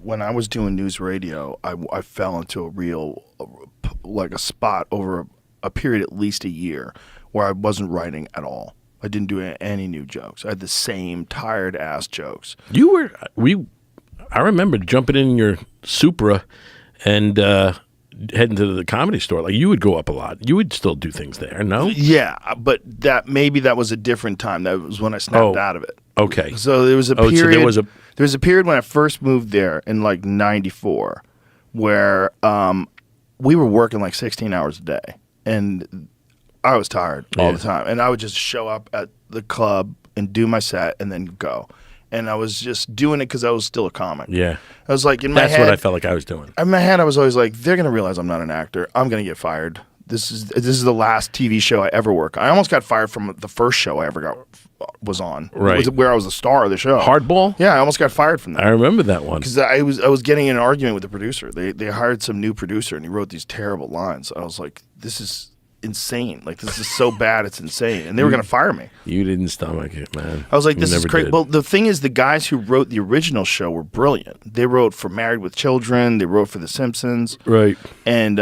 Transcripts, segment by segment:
when I was doing news radio, I fell into a real, like a spot over a period at least a year where I wasn't writing at all. I didn't do any new jokes. I had the same tired ass jokes. I remember jumping in your Supra and heading to the Comedy Store. Like, you would go up a lot. You would still do things there, no? Yeah, but maybe that was a different time. That was when I snapped out of it. Okay. So there was a period. So there was a period when I first moved there in like '94, where we were working like 16 hours a day, and I was tired all the time. And I would just show up at the club and do my set and then go. And I was just doing it because I was still a comic. Yeah. I was like, in my head. That's what I felt like I was doing. In my head, I was always like, they're going to realize I'm not an actor. I'm going to get fired. This is the last TV show I ever work on. I almost got fired from the first show I ever was on. Right. It was where I was the star of the show. Hardball? Yeah, I almost got fired from that. I remember that one. Because I was getting in an argument with the producer. They hired some new producer, and he wrote these terrible lines. I was like, this is insane. Like, this is so bad, it's insane. And they were going to fire me. You didn't stomach it, man. I was like, this is crazy. Did. Well, the thing is, the guys who wrote the original show were brilliant. They wrote for Married with Children. They wrote for The Simpsons. Right. And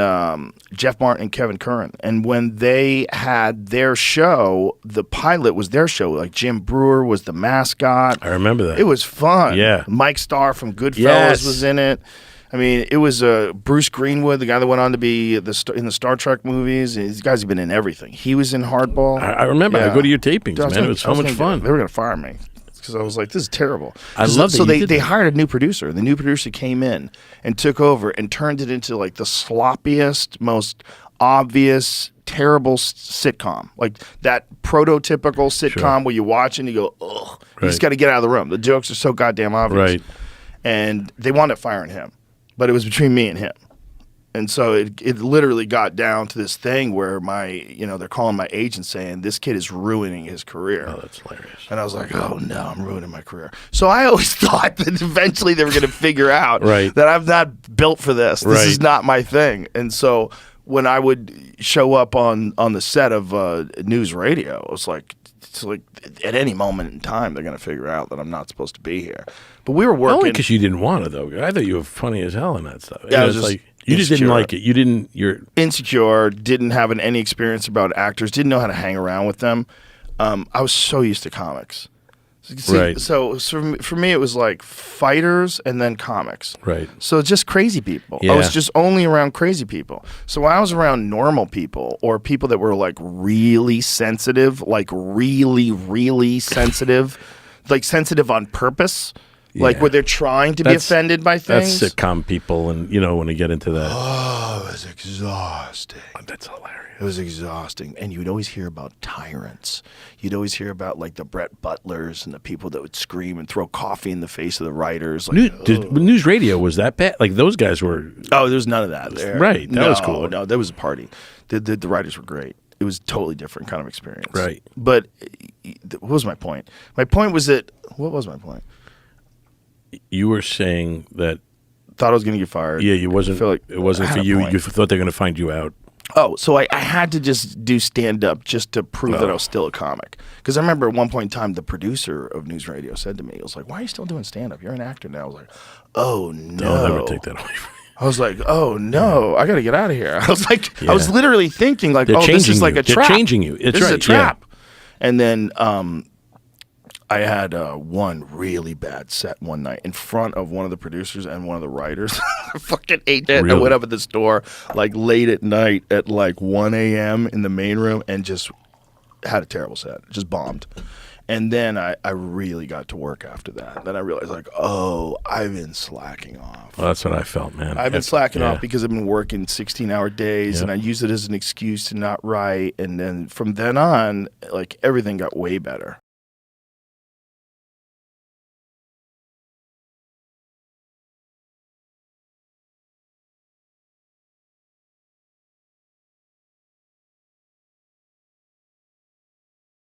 Jeff Martin and Kevin Curran. And when they had their show, the pilot was their show. Like, Jim Brewer was the mascot. I remember that. It was fun. Yeah. Mike Starr from Goodfellas was in it. I mean, it was Bruce Greenwood, the guy that went on to be in the Star Trek movies. These guys have been in everything. He was in Hardball. I remember. I go to your tapings, man. It was so much fun. They were going to fire me because I was like, this is terrible. I love So that they hired a new producer. The new producer came in and took over and turned it into like the sloppiest, most obvious, terrible sitcom. Like that prototypical sitcom where you watch and you go, ugh. Right. You just got to get out of the room. The jokes are so goddamn obvious. Right. And they wound up firing him. But it was between me and him. And so it literally got down to this thing where they're calling my agent saying, this kid is ruining his career. Oh, that's hilarious. And I was like, oh no, I'm ruining my career. So I always thought that eventually they were going to figure out that I'm not built for this. This is not my thing. And so when I would show up on the set of news radio, it was like, at any moment in time, they're going to figure out that I'm not supposed to be here. But we were working. Only because you didn't want to, though. I thought you were funny as hell in that stuff. Yeah, it was just you just didn't like it. You're insecure, didn't have any experience about actors, didn't know how to hang around with them. I was so used to comics. Right. So for me, it was like fighters and then comics. Right. So just crazy people. Yeah. I was just only around crazy people. So when I was around normal people or people that were like really sensitive, like really, really sensitive, like sensitive on purpose, like where they're trying to be offended by things. That's sitcom people, and when they get into that. Oh, it was exhausting. That's hilarious. It was exhausting. And you'd always hear about tyrants. You'd always hear about like the Brett Butlers and the people that would scream and throw coffee in the face of the writers. Like, news radio was that bad? Like those guys were. Oh, there was none of that there. Right. That was cool. No, that was a party. The writers were great. It was a totally different kind of experience. Right. But what was my point? My point was that, what was my point? You were saying that. Thought I was going to get fired. Yeah, it wasn't for you. Point. You thought they were going to find you out. Oh, so I had to just do stand-up just to prove that I was still a comic. Because I remember at one point in time, the producer of News Radio said to me, he was like, why are you still doing stand-up? You're an actor now. I was like, oh, no. Don't ever take that away from me. I was like, oh, no, I got to get out of here. I was like, I was literally thinking like, this is like a trap. They're changing you. This is a trap. Yeah. And then I had one really bad set one night in front of one of the producers and one of the writers. I fucking ate it. Really? I went up at the store like late at night at like 1 a.m. in the main room and just had a terrible set. Just bombed. And then I really got to work after that. Then I realized like, oh, I've been slacking off. Well, that's what I felt, man. I've been slacking off because I've been working 16-hour days and I use it as an excuse to not write. And then from then on, like everything got way better.